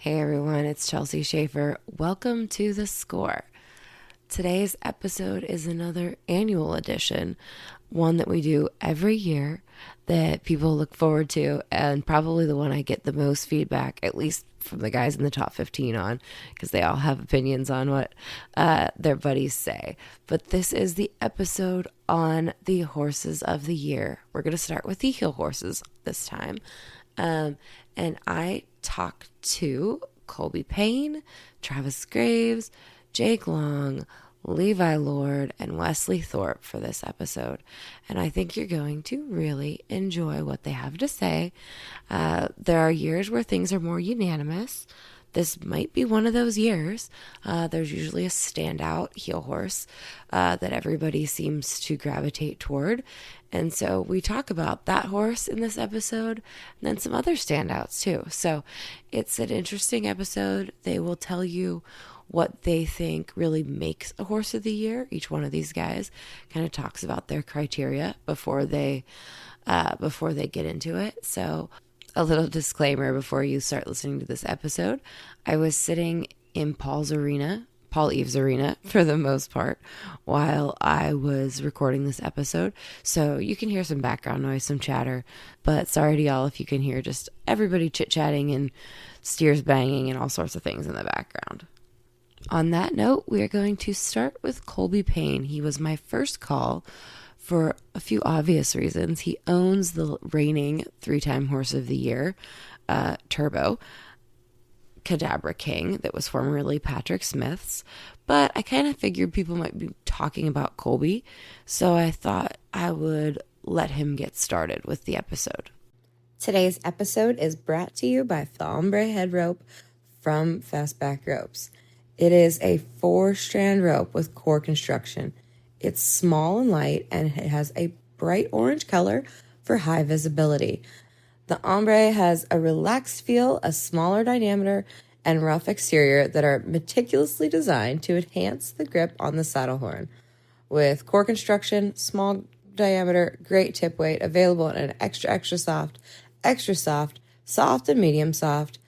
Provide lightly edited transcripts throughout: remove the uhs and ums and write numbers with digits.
Hey everyone, it's Chelsea Shaffer. Welcome to The Score. Today's episode is another annual edition, one that we do every year that people look forward to, and probably the one I get the most feedback, at least from the guys in the top 15 on, because they all have opinions on what their buddies say. But this is the episode on the horses of the year. We're going to start with the heel horses this time. And I talked to Coleby Payne, Travis Graves, Jake Long, Levi Lord, and Wesley Thorp for this episode. And I think you're going to really enjoy what they have to say. There are years where things are more unanimous. This might be one of those years. There's usually a standout heel horse that everybody seems to gravitate toward. And so we talk about that horse in this episode and then some other standouts too. So it's an interesting episode. They will tell you what they think really makes a horse of the year. Each one of these guys kind of talks about their criteria before they get into it. So a little disclaimer before you start listening to this episode. I was sitting in Paul Eves Arena for the most part while I was recording this episode. So you can hear some background noise, some chatter, but sorry to y'all if you can hear just everybody chit-chatting and steers banging and all sorts of things in the background. On that note, we are going to start with Coleby Payne. He was my first call for a few obvious reasons. He owns the reigning 3-time horse of the year, Turbo, Kadabra King, that was formerly Patrick Smith's. But I kind of figured people might be talking about Coleby, so I thought I would let him get started with the episode. Today's episode is brought to you by the Ombre Head Rope from Fastback Ropes. It is a 4-strand rope with core construction. It's small and light, and it has a bright orange color for high visibility. The ombre has a relaxed feel, a smaller diameter, and rough exterior that are meticulously designed to enhance the grip on the saddle horn. With core construction, small diameter, great tip weight, available in an extra soft, soft, and medium soft.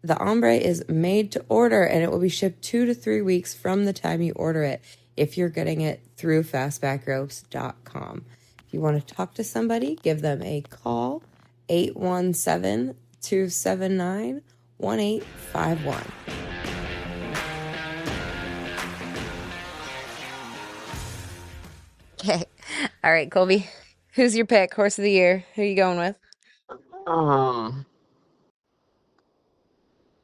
The ombre is made to order, and it will be shipped 2 to 3 weeks from the time you order it if you're getting it through fastbackropes.com. If you want to talk to somebody, give them a call, 817-279-1851. Okay. All right, Colby. Who's your pick? Horse of the year. Who are you going with? Um,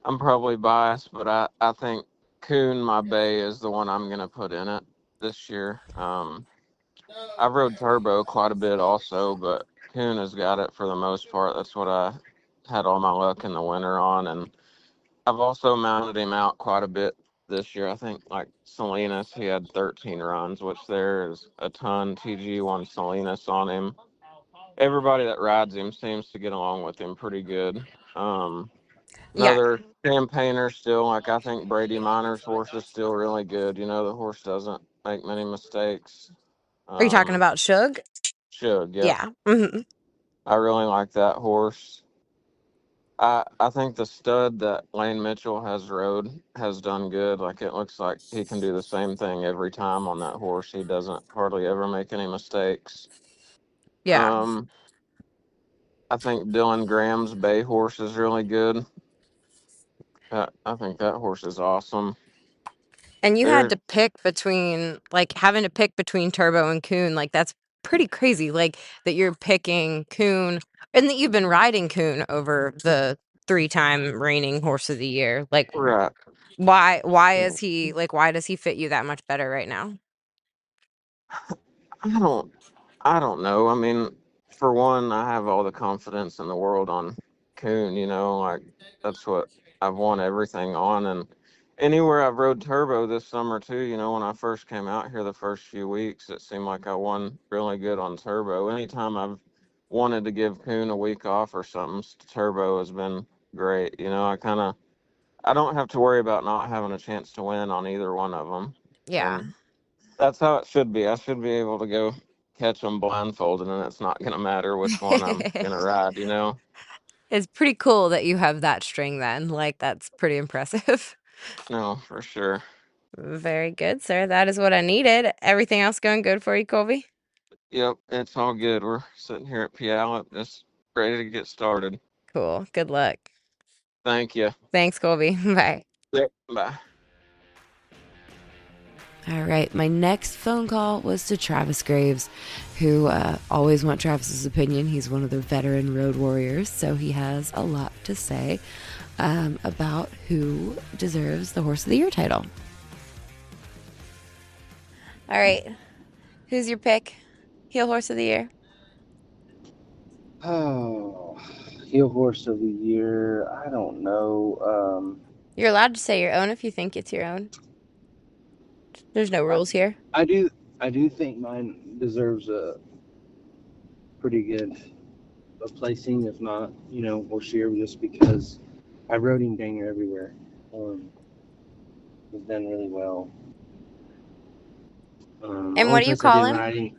I'm probably biased, but I think Coon, my bay, is the one I'm going to put in it this year. I've rode Turbo quite a bit also, but Coon has got it for the most part. That's what I had all my luck in the winter on. And I've also mounted him out quite a bit this year. I think like Salinas, he had 13 runs, which there is a ton. TG won Salinas on him. Everybody that rides him seems to get along with him pretty good. Um, Yeah. Another campaigner still, like I think Brady Miner's horse is still really good. The horse doesn't make many mistakes. Are you talking Um, about Shug? Should, yep. Yeah. Mm-hmm. I really like that horse. I think the stud that Lane Mitchell has rode has done good. Like it looks like he can do the same thing every time on that horse. He doesn't hardly ever make any mistakes. Yeah. Um, I think Dylan Graham's bay horse is really good. I think that horse is awesome. And you had There, to pick between, like, having to pick between Turbo and Coon. Like, that's pretty crazy. Like, that you're picking Coon and that you've been riding Coon over the 3-time reigning horse of the year. Like, right. why does he fit you that much better right now? I don't I don't know. I mean, for one, I have all the confidence in the world on Coon, like that's what I've won everything on. And anywhere I've rode Turbo this summer too, when I first came out here the first few weeks, it seemed like I won really good on Turbo. Anytime I've wanted to give Coon a week off or something, Turbo has been great. I don't have to worry about not having a chance to win on either one of them. Yeah. And that's how it should be. I should be able to catch them blindfolded, and it's not going to matter which one I'm going to ride. It's pretty cool that you have that string then. Like, that's pretty impressive. No, for sure. Very good, sir. That is what I needed. Everything else going good for you, Colby? Yep, it's all good. We're sitting here at Puyallup, just ready to get started. Cool. Good luck. Thank you. Thanks, Colby. Bye. Yep. Bye. All right. My next phone call was to Travis Graves, who always want Travis's opinion. He's one of the veteran road warriors, so he has a lot to say about who deserves the Horse of the Year title. All right. Who's your pick? Heel Horse of the Year? Oh, heel horse of the year. I don't know. You're allowed to say your own if you think it's your own. There's no rules here. I do. I do think mine deserves a pretty good placing, if not, horse year, just because I rode him dang near everywhere. He's done really well. And what Only do you place I call didn't him? ride him,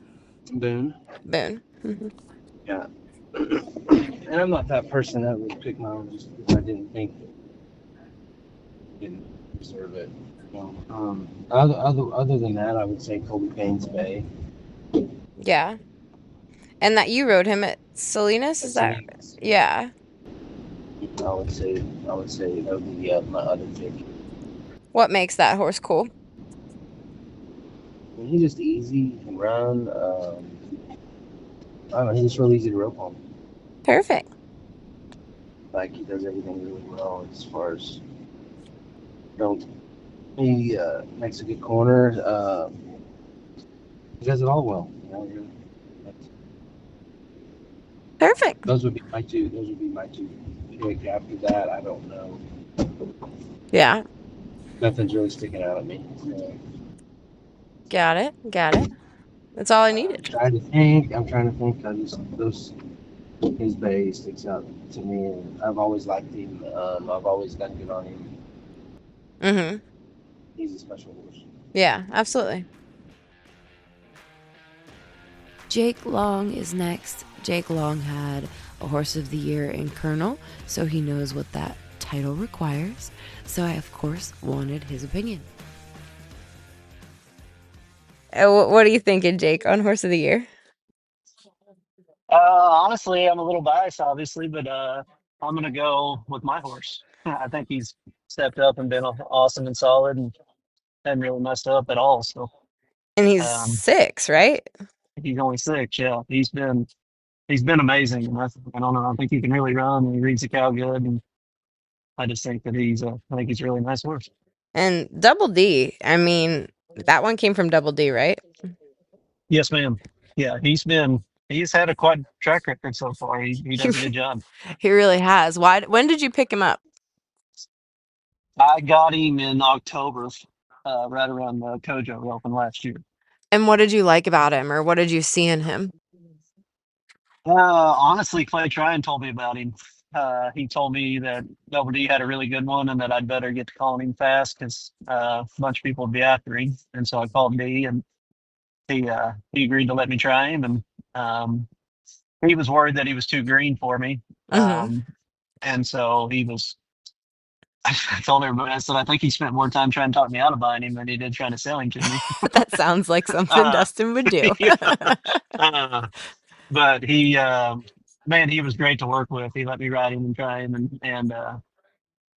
Boon. Boon. Yeah. And I'm not that person that would pick my own just because I didn't think he didn't deserve it. Other than that, I would say Coleby Payne's Bay. Yeah. And that you rode him at Salinas, is that? Salinas. Yeah. I would say that would be my other pick. What makes that horse cool? I mean, he's just easy. He can run. I don't know. He's just really easy to rope on. Perfect. Like he does everything really well as far as don't. He makes a good corner. He does it all well. Perfect. Those would be my two. Those would be my two pick. After that, I don't know. Yeah. Nothing's really sticking out at me. Got it. Got it. That's all I I'm needed. trying to think. I just those his bay sticks out to me, and I've always liked him. I've always done good on him. Mm-hmm. He's a special horse. Yeah, absolutely. Jake Long is next. Jake Long had a Horse of the Year in Colonel, so he knows what that title requires. So I, of course, wanted his opinion. What are you thinking, Jake, on Horse of the Year? Honestly, I'm a little biased, obviously, but I'm gonna go with my horse. I think he's stepped up and been awesome and solid, and hadn't really messed up at all. So And he's um, 6, right? he's only 6. Yeah, he's been amazing, and I don't know. I think he can really run, and he reads the cow good, and I just think that I think he's a really nice horse. And Double D, I mean, that one came from Double D, right? Yes, ma'am. Yeah, he's had a quite track record so far. He He, does a good job. he really has. Why? When did you pick him up? I got him in October, right around the Kojo Open last year. And what did you like about him, or what did you see in him? Honestly, Clay Tryon told me about him. He told me that Double D had a really good one and that I'd better get to calling him fast because a bunch of people would be after him. And so I called D, and he agreed to let me try him. And he was worried that he was too green for me. Mm-hmm. And so he was. I told everybody, I said, I think he spent more time trying to talk me out of buying him than he did trying to sell him to me. That sounds like something uh, Dustin would do. yeah. Uh, but man, he was great to work with. He let me ride him and try him, and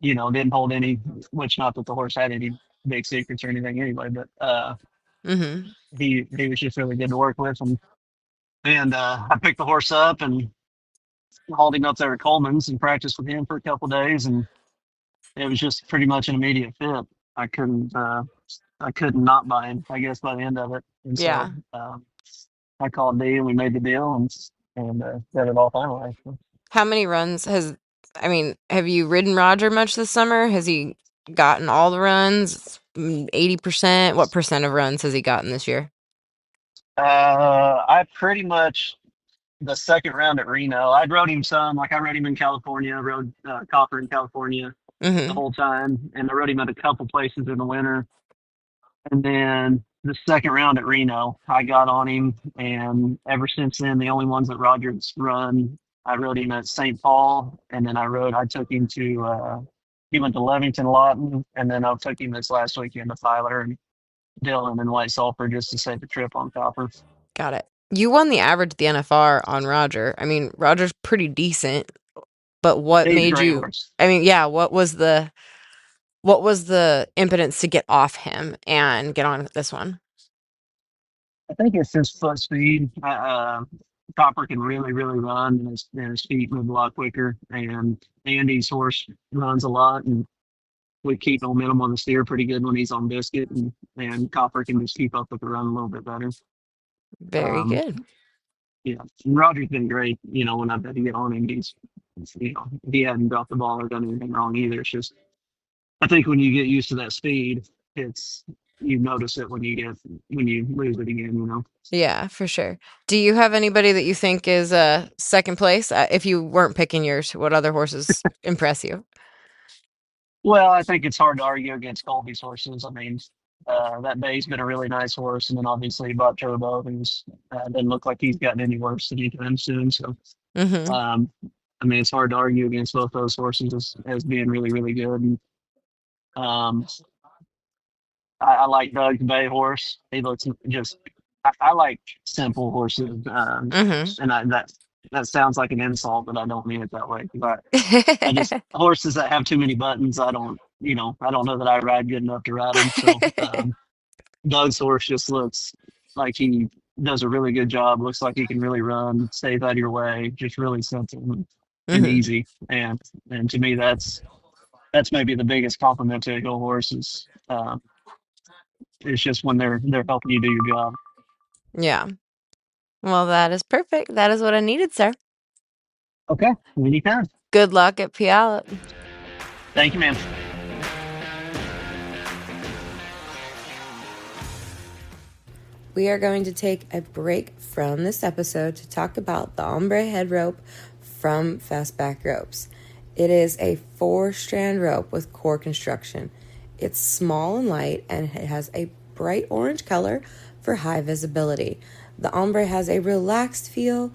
didn't hold any, which not that the horse had any big secrets or anything anyway, but Mm-hmm. he was just really good to work with, and I picked the horse up and hauled him up there at Coleman's and practiced with him for a couple of days, and it was just pretty much an immediate fit. I couldn't I couldn't not buy him, I guess, by the end of it, and so Yeah. I called D and we made the deal and got it all finalized. How many runs I mean, have you ridden Roger much this summer? Has he gotten all the runs? 80%? What percent of runs has he gotten this year? I pretty much the second round at Reno. I rode him some, like I rode him in California, rode Copper in California the Mm-hmm. whole time, and I rode him at a couple places in the winter. And then the second round at Reno, I got on him, and ever since then, the only ones that Roger's run I rode him at St. Paul, and then I took him to, he went to Levington Lawton, and then I took him this last weekend to Filer and Dillon and White Sulphur just to save the trip on copper. Got it. You won the average at the NFR on Roger. I mean, Roger's pretty decent, but what He's a made great you? horse. I mean, yeah. What was the impotence to get off him and get on this one? I think it's his foot speed. Copper can really, really run, and his feet move a lot quicker. And Andy's horse runs a lot, and we keep momentum on the steer pretty good when he's on biscuit, and Copper can just keep up with the run a little bit better. Very good. Yeah, and Roger's been great. When I've had to get on him, he hadn't dropped the ball or done anything wrong either. It's just, I think when you get used to that speed, you notice it when you lose it again. Yeah, for sure. Do you have anybody that you think is second place? If you weren't picking yours, what other horses impress you? Well, I think it's hard to argue against Coleby's horses. I mean, that Bay's been a really nice horse, and then obviously he bought Turbo, who's doesn't look like he's gotten any worse anytime soon. So, Mm-hmm. I mean, it's hard to argue against both those horses as being really, really good. And, I like Doug's Bay horse. He looks just. I like simple horses, Mm-hmm. and that sounds like an insult, but I don't mean it that way. But I just horses that have too many buttons. I don't know that I ride good enough to ride them. So Doug's horse just looks like he does a really good job. Looks like he can really run, stays out of your way, just really simple and Mhm. easy. And to me, that's maybe the biggest compliment to a hill horse is it's just when they're helping you do your job. Yeah. Well, that is perfect. That is what I needed, sir. Okay, anytime. Good luck at Puyallup. Thank you, ma'am. We are going to take a break from this episode to talk about the ombre head rope from Fastback Ropes. It is a 4-strand rope with core construction. It's small and light, and it has a bright orange color for high visibility. The ombre has a relaxed feel,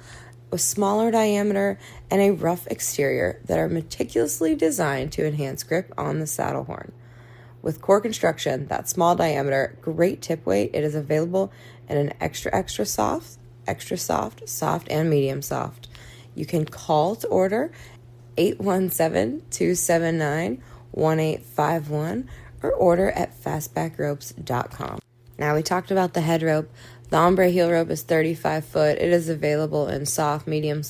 a smaller diameter, and a rough exterior that are meticulously designed to enhance grip on the saddle horn. With core construction, that small diameter, great tip weight, it is available in an extra soft, soft, and medium soft. You can call to order 817-279-1851 or order at fastbackropes.com. Now, we talked about the head rope. The ombre heel rope is 35 foot. It is available in soft, medium,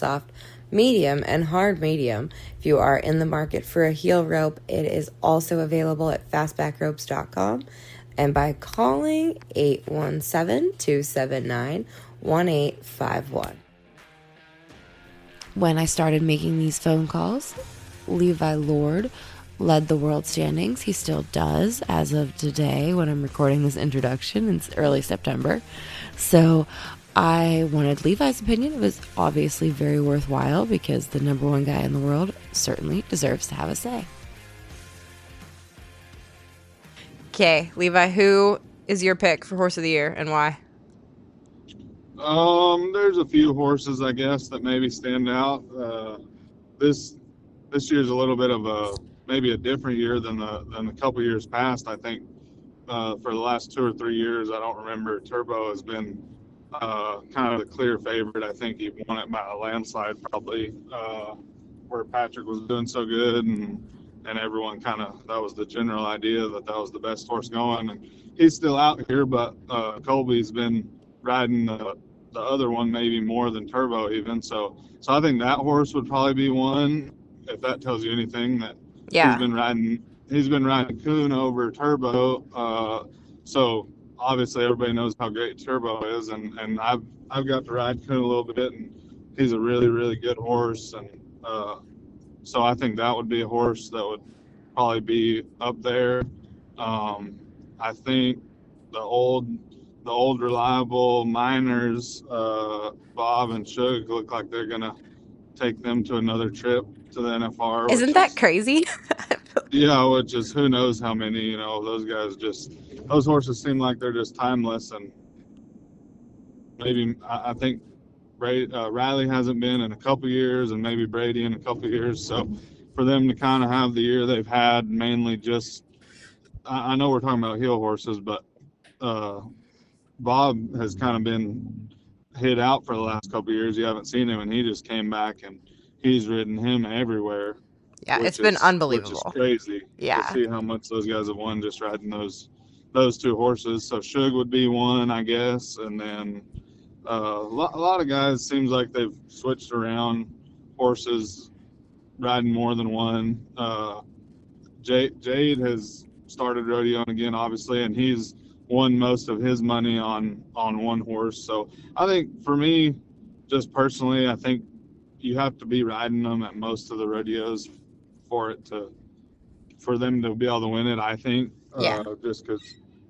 and hard medium. If you are in the market for a heel rope, it is also available at fastbackropes.com and by calling 817-279-1851. When I started making these phone calls, Levi Lord led the world standings. He still does as of today when I'm recording this introduction. It's early September. So I wanted Levi's opinion. It was obviously very worthwhile because the number one guy in the world certainly deserves to have a say. Okay, Levi, who is your pick for Horse of the Year and why? There's a few horses, I guess, that maybe stand out. This year's a little bit of maybe a different year than the couple years past. I think for the last 2 or 3 years, I don't remember, Turbo has been kind of the clear favorite. I think he won it by a landslide, probably, where Patrick was doing so good, and everyone that was the general idea that was the best horse going. And he's still out here, but Coleby's been riding the other one maybe more than Turbo even. So I think that horse would probably be one, if that tells you anything. That Yeah. He's been riding Coon over Turbo. So obviously everybody knows how great Turbo is, and I've got to ride Coon a little bit, and he's a really, really good horse. And so I think that would be a horse that would probably be up there. I think the old reliable miners, Bob and Shug, look like they're gonna take them to another trip to the NFR. Isn't that crazy? Yeah, which is who knows how many. Those guys those horses seem like they're just timeless. And maybe I think Riley hasn't been in a couple years, and maybe Brady in a couple years. So for them to kind of have the year they've had, mainly just, I know we're talking about heel horses, but Bob has kind of been hit out for the last couple of years. You haven't seen him, and he just came back and he's ridden him everywhere, Yeah, it's which been is unbelievable. crazy to Yeah. see how much those guys have won just riding those two horses. So Suge would be one, I guess, and then a lot of guys seems like they've switched around horses, riding more than one. Jade has started rodeoing again, obviously, and he's won most of his money on one horse. So I think for me, just personally, I think you have to be riding them at most of the rodeos for them to be able to win it. I think, Yeah. just because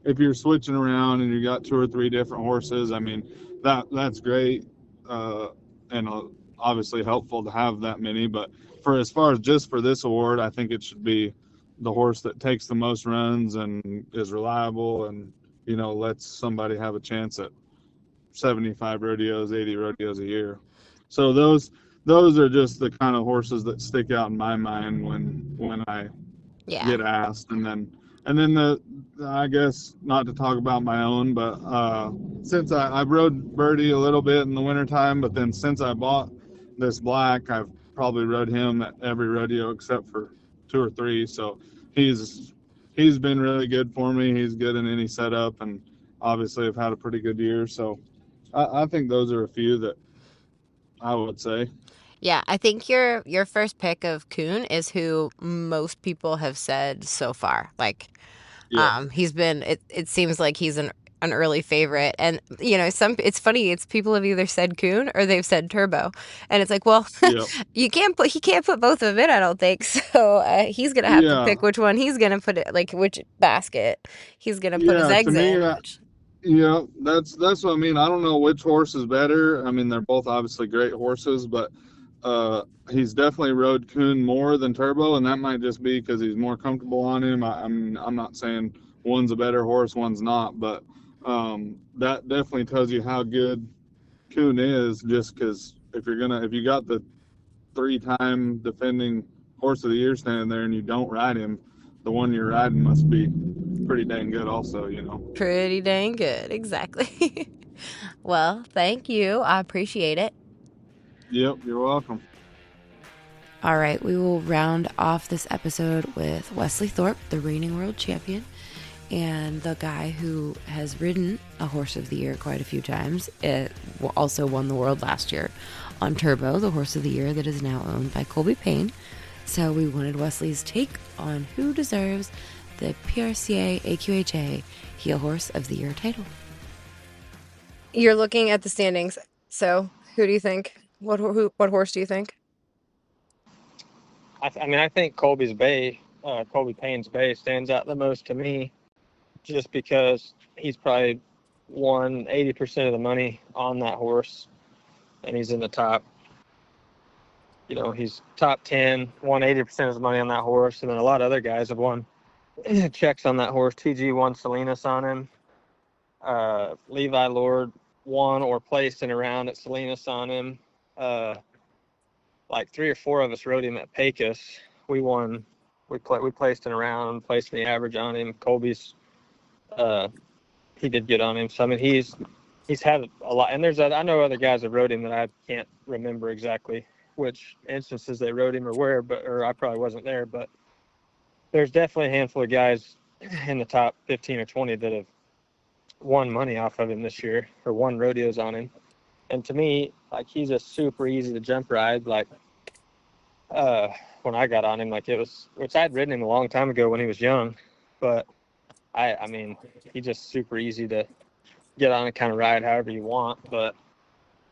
if you're switching around and you got 2 or 3 different horses, I mean that's great, and obviously helpful to have that many. But for as far as just for this award, I think it should be the horse that takes the most runs and is reliable and lets somebody have a chance at 75 rodeos, 80 rodeos a year. So those are just the kind of horses that stick out in my mind when I Yeah. get asked. And then I guess, not to talk about my own, but since I rode Birdie a little bit in the wintertime, but then since I bought this black, I've probably rode him at every rodeo except for 2 or 3. So he's been really good for me. He's good in any setup, and obviously I've had a pretty good year. So I think those are a few that I would say. Yeah, I think your first pick of Coon is who most people have said so far. Like, Yeah. he's been. It seems like he's an early favorite, and it's funny. It's people have either said Coon or they've said Turbo, and it's like, well, Yeah. he can't put both of them in. I don't think so. He's gonna have to pick which one he's gonna put it, like which basket he's gonna put his eggs To me, in. yeah, that's what I mean. I don't know which horse is better. I mean, they're both obviously great horses, but he's definitely rode Coon more than Turbo, and that might just be because he's more comfortable on him. I'm not saying one's a better horse, one's not, but that definitely tells you how good Coon is. Just because if you got the 3-time defending horse of the year standing there and you don't ride him, the one you're riding must be pretty dang good also, Pretty dang good, exactly. Well, thank you. I appreciate it. Yep, you're welcome. All right, we will round off this episode with Wesley Thorp, the reigning world champion, and the guy who has ridden a horse of the year quite a few times. It also won the world last year on Turbo, the horse of the year that is now owned by Coleby Payne. So we wanted Wesley's take on who deserves the PRCA AQHA Heel Horse of the Year title. You're looking at the standings. So who do you think? What horse do you think? I think Coleby Payne's Bay stands out the most to me, just because he's probably won 80% of the money on that horse, and he's in the top. He's top 10, won 80% of his money on that horse, and then a lot of other guys have won checks on that horse. TG won Salinas on him. Levi Lord won or placed in a round at Salinas on him. Like 3 or 4 of us rode him at Pecos. We won. We placed in a round, placed in the average on him. Colby's, he did good on him. So I mean, he's had a lot. And I know other guys have rode him that I can't remember exactly which instances they rode him or where, or I probably wasn't there. But there's definitely a handful of guys in the top 15 or 20 that have won money off of him this year, or won rodeos on him. And to me, like, he's a super easy to jump ride. Like, when I got on him, like, which I'd ridden him a long time ago when he was young, but I mean, he's just super easy to get on and kind of ride however you want. But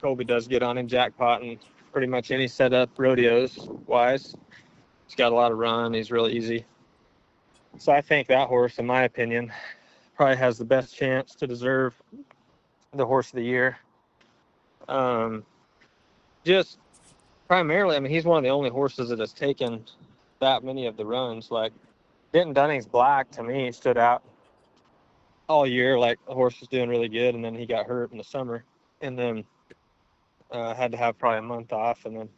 Colby does get on him jackpotting pretty much any setup rodeos wise. He's got a lot of run. He's really easy. So I think that horse, in my opinion, probably has the best chance to deserve the horse of the year. Just primarily, I mean, he's one of the only horses that has taken that many of the runs. Like, Denton Dunning's Black, to me, stood out all year. Like, the horse was doing really good, and then he got hurt in the summer. And then Had to have probably a month off, and then,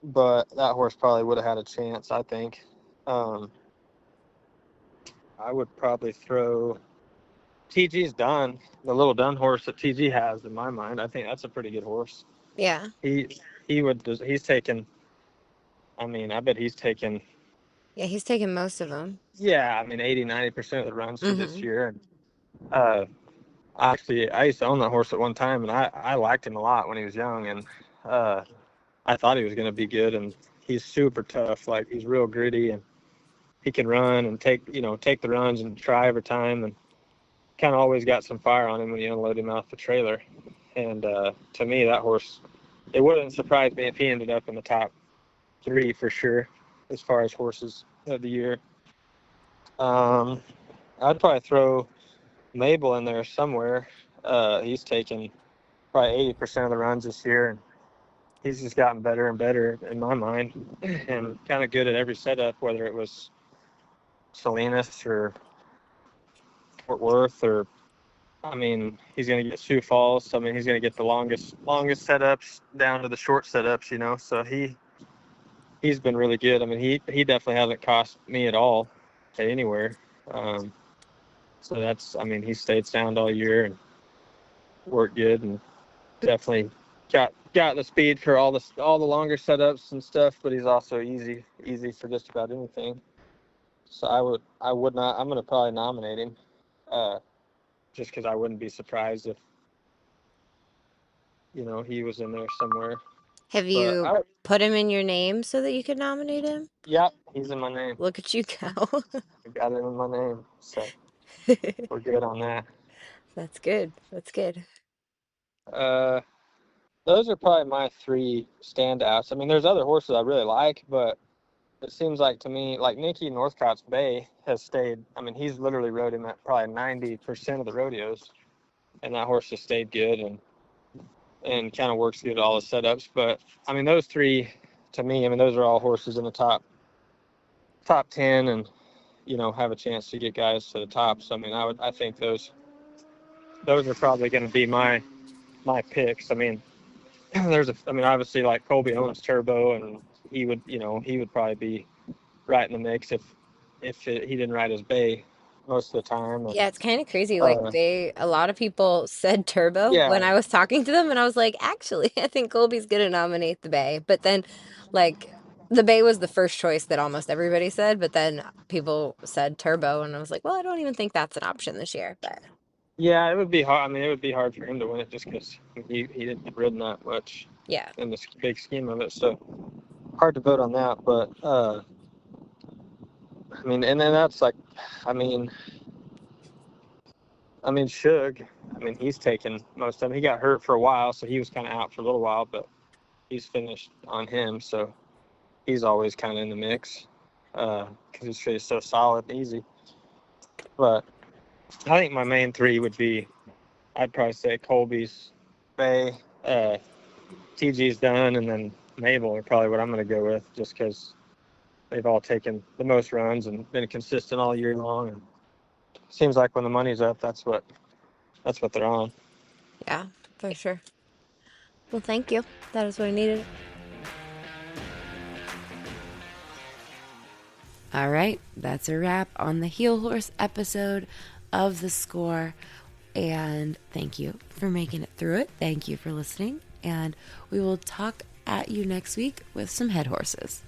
but that horse probably would have had a chance, I think. Um, I would probably throw TG's Done, the little Dun horse that TG has. In my mind, I think that's a pretty good horse. Yeah. He's taken. I mean, I bet he's taken. Yeah, he's taking most of them. Yeah, I mean, 80-90% of the runs for this Mm-hmm. year. And I used to own that horse at one time, and I liked him a lot when he was young, and I thought he was going to be good. And he's super tough. Like, he's real gritty, and he can run and take the runs and try every time, and kind of always got some fire on him when you unload him off the trailer. And to me, that horse, it wouldn't surprise me if he ended up in the top 3 for sure as far as horses of the year. I'd probably throw Mabel in there somewhere. He's taken probably 80% of the runs this year, and he's just gotten better and better in my mind, and kind of good at every setup, whether it was Salinas or Fort Worth, or I mean, he's going to get Sioux Falls. I mean, he's going to get the longest setups down to the short setups, So he's been really good. I mean, he definitely hasn't cost me at all at anywhere. So he stayed sound all year and worked good, and definitely got the speed for all the longer setups and stuff. But he's also easy for just about anything. So I'm going to probably nominate him, just because I wouldn't be surprised if he was in there somewhere. Have you put him in your name so that you could nominate him? Yep, he's in my name. Look at you go. I got him in my name, so we're good on that. That's good. Those are probably my 3 standouts. I mean, there's other horses I really like, but it seems like to me, like Nicky Northcott's Bay has stayed. I mean, he's literally rode him at probably 90% of the rodeos, and that horse has stayed good and kind of works good at all the setups. But I mean, those 3, to me, I mean, those are all horses in the top 10, and have a chance to get guys to the top. So I mean, I think those are probably going to be my picks. I mean, obviously, like Colby owns Turbo, and he would probably be right in the mix if he didn't ride his Bay most of the time. Yeah, it's kind of crazy. Like a lot of people said Turbo when I was talking to them, and I was like, actually, I think Colby's gonna nominate the Bay. But then, like, the Bay was the first choice that almost everybody said, but then people said Turbo, and I was like, well, I don't even think that's an option this year. But yeah, it would be hard. I mean, it would be hard for him to win it just because he didn't get ridden that much. Yeah. In the big scheme of it, so hard to vote on that. But I mean, and then that's like, I mean, Suge. I mean, he's taken most of them. He got hurt for a while, so he was kind of out for a little while, but he's finished on him, so he's always kind of in the mix because he's so solid and easy. But I think my main 3 would be, I'd probably say Colby's Bay, TG's Done, and then Mabel are probably what I'm going to go with, just because they've all taken the most runs and been consistent all year long. And it seems like when the money's up, that's what they're on. Yeah, for sure. Well, thank you. That is what I needed. All right, that's a wrap on the Heel Horse episode of The Score. And thank you for making it through it. Thank you for listening. And we will talk at you next week with some head horses.